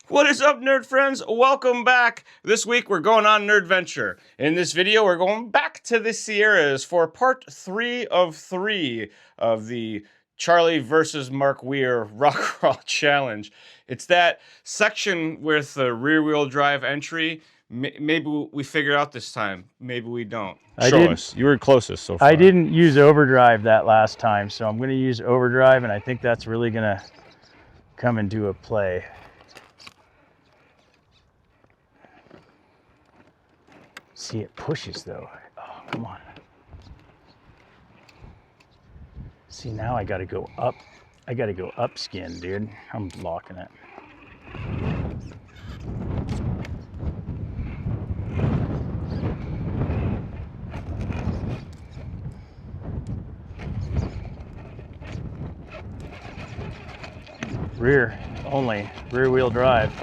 What is up, nerd friends? Welcome back. This week we're going on Nerdventure. In this video, we're going back to the Sierras for part 3 of 3 of the Charlie versus Mark Weir Rock Crawl Challenge. It's that section with the rear-wheel drive entry. Maybe we figure it out this time. Maybe we don't. Show us. You were closest so far. I didn't use overdrive that last time, so I'm going to use overdrive, and I think that's really going to come into a play. See, it pushes though. Oh, come on. See, now I got to go up. I got to go up skin, dude. I'm locking it. Rear only, rear wheel drive.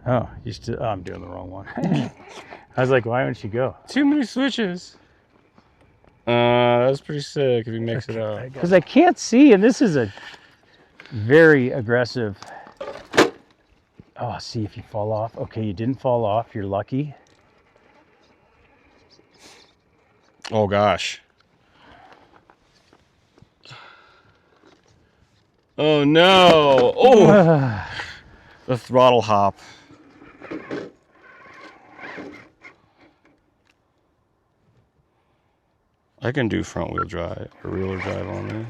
Oh, I'm doing the wrong one. I was like, why don't you go? Too many switches. That's pretty sick if he makes it out. Because I can't see, and this is a very aggressive. Oh, see if you fall off. Okay, you didn't fall off. You're lucky. Oh gosh. Oh no. Oh. The throttle hop. I can do front wheel drive or rear wheel drive only.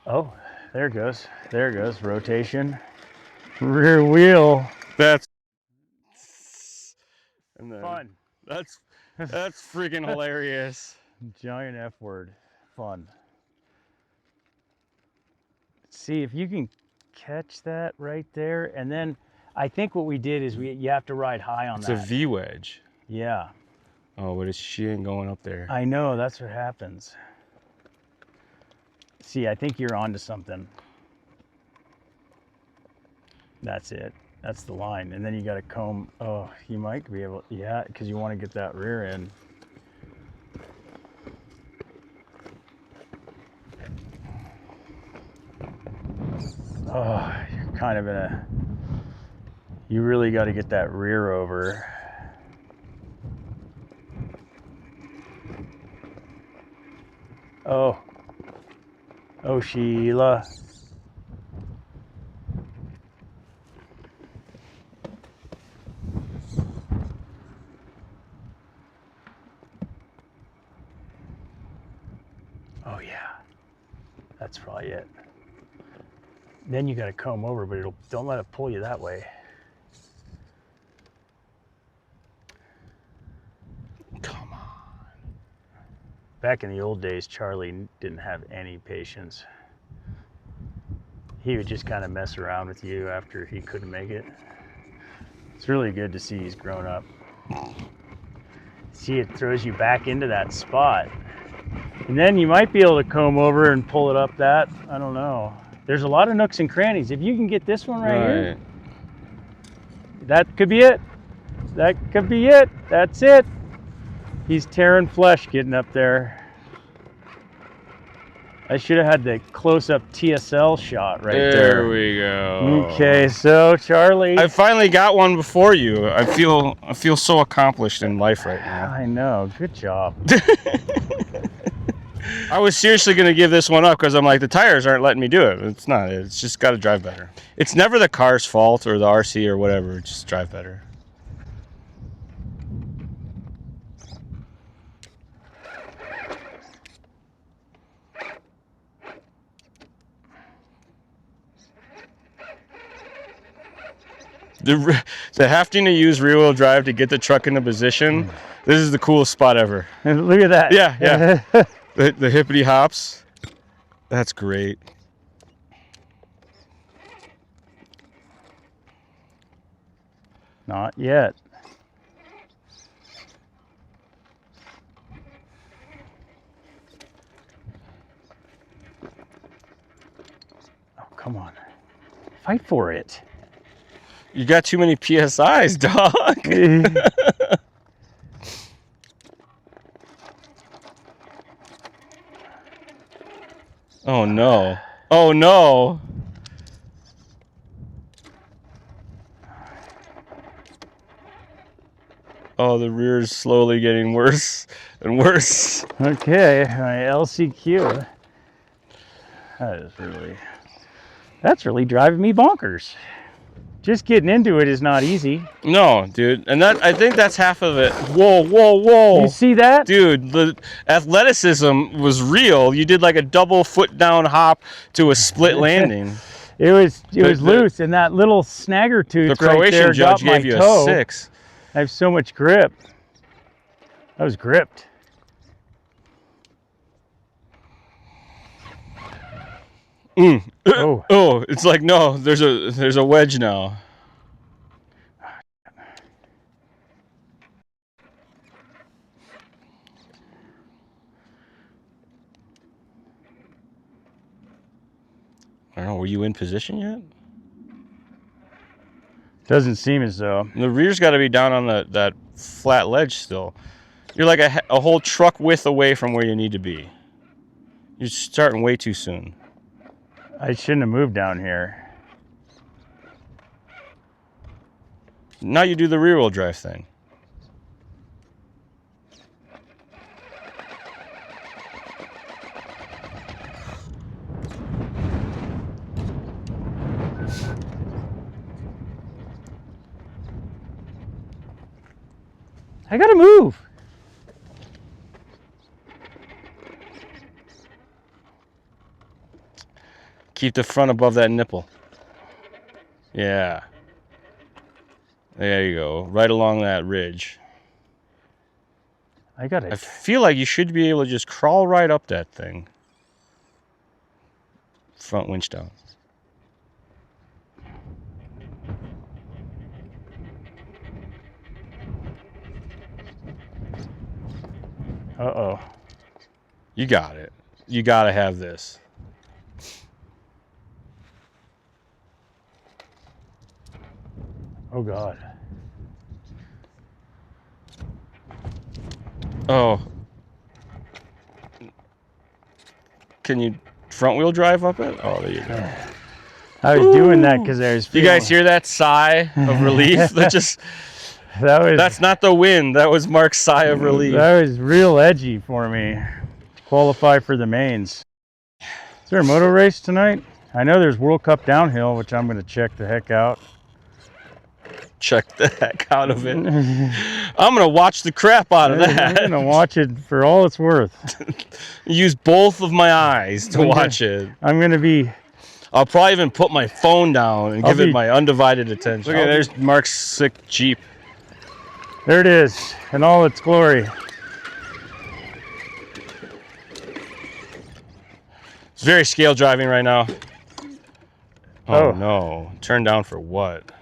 Oh, there it goes. There it goes. Rotation. Rear wheel. That's and then Fun. That's freaking hilarious. Giant F word. Fun. See if you can catch that right there. And then I think what we did is you have to ride high on that. It's a V wedge. Yeah. Oh, but she ain't going up there. I know, that's what happens. See, I think you're onto something. That's it. That's the line. And then you got to comb. Oh, you might be able, yeah, because you want to get that rear end. Oh, you're kind of in a, you really got to get that rear over. Oh. Oh, Sheila. Oh, yeah. That's probably it. Then you got to comb over, but don't let it pull you that way. Come on. Back in the old days, Charlie didn't have any patience. He would just kind of mess around with you after he couldn't make it. It's really good to see he's grown up. See, it throws you back into that spot. And then you might be able to comb over and pull it up that. I don't know. There's a lot of nooks and crannies. If you can get this one right here, that could be it. That could be it. That's it. He's tearing flesh getting up there. I should have had the close-up TSL shot right there. There we go. Okay, so Charlie. I finally got one before you. I feel so accomplished in life right now. I know. Good job. I was seriously going to give this one up because I'm like, the tires aren't letting me do it. It's not. It's just got to drive better. It's never the car's fault or the RC or whatever. Just drive better. The having to use rear-wheel drive to get the truck into position, this is the coolest spot ever. Look at that. Yeah, yeah. the hippity hops. That's great. Not yet. come on. Fight for it. You got too many PSIs, dog. Oh no. Oh no. Oh, the rear's slowly getting worse and worse. Okay, my LCQ. That's really driving me bonkers. Just getting into it is not easy. No, dude. And I think that's half of it. Whoa, whoa, whoa. You see that? Dude, the athleticism was real. You did like a double foot down hop to a split landing. It was loose, and that little snagger tooth The right Croatian there judge got my gave you toe. a 6. I have so much grip. I was gripped. Oh. Oh, it's like, no, there's a wedge now. I don't know, were you in position yet? Doesn't seem as though. The rear's got to be down on that flat ledge still. You're like a whole truck width away from where you need to be. You're starting way too soon. I shouldn't have moved down here. Now you do the rear wheel drive thing. I gotta move. Keep the front above that nipple. Yeah. There you go. Right along that ridge. I gotta. I feel like you should be able to just crawl right up that thing. Front winch down. Uh-oh. You got it. You got to have this. Oh, God. Oh. Can you front wheel drive up it? Oh, there you go. I was doing that because I was You guys hear that sigh of relief? That's not the wind. That was Mark's sigh of relief. That was real edgy for me. Qualify for the mains. Is there a moto race tonight? I know there's World Cup downhill, which I'm going to check the heck out. Check the heck out of it. I'm going to watch the crap out of that. I'm going to watch it for all it's worth. Use both of my eyes to watch it. I'm going to be... I'll probably even put my phone down and give it my undivided attention. Look at there's Mark's sick Jeep. There it is, in all its glory. It's very scale driving right now. Oh no. Turn down for what?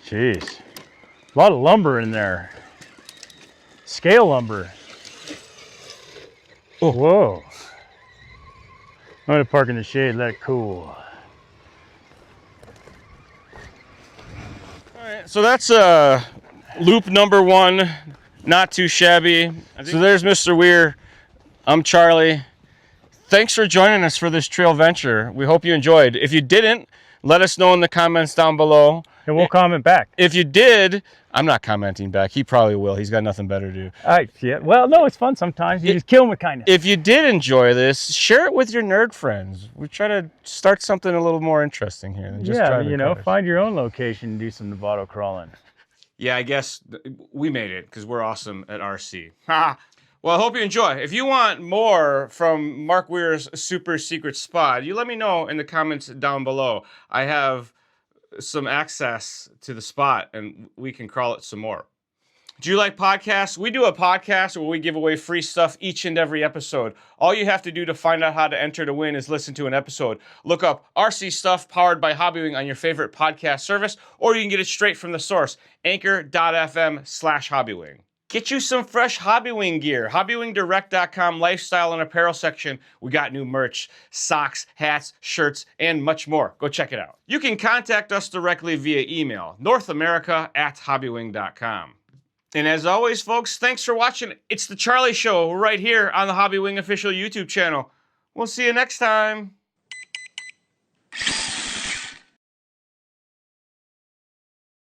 Jeez. A lot of lumber in there. Scale lumber. Oh. Whoa. I'm going to park in the shade, let it cool. So that's loop number 1, not too shabby. So there's Mr. Weir. I'm Charlie. Thanks for joining us for this trail venture. We hope you enjoyed. If you didn't, let us know in the comments down below. And we'll comment back. If you did, I'm not commenting back. He probably will. He's got nothing better to do. Yeah. Well, no, it's fun sometimes. You just kill them with kindness. If you did enjoy this, share it with your nerd friends. We try to start something a little more interesting here than just driving cars. Find your own location and do some Novato crawling. Yeah, I guess we made it because we're awesome at RC. Well, I hope you enjoy. If you want more from Mark Weir's super secret spot, you let me know in the comments down below. I have some access to the spot and we can crawl it some more. Do you like podcasts? We do a podcast where we give away free stuff each and every episode. All you have to do to find out how to enter to win is listen to an episode. Look up RC Stuff powered by Hobbywing on your favorite podcast service, or you can get it straight from the source, anchor.fm/Hobbywing. Get you some fresh Hobbywing gear. Hobbywingdirect.com lifestyle and apparel section. We got new merch, socks, hats, shirts, and much more. Go check it out. You can contact us directly via email, northamerica@hobbywing.com. And as always, folks, thanks for watching. It's the Charlie Show right here on the Hobbywing official YouTube channel. We'll see you next time.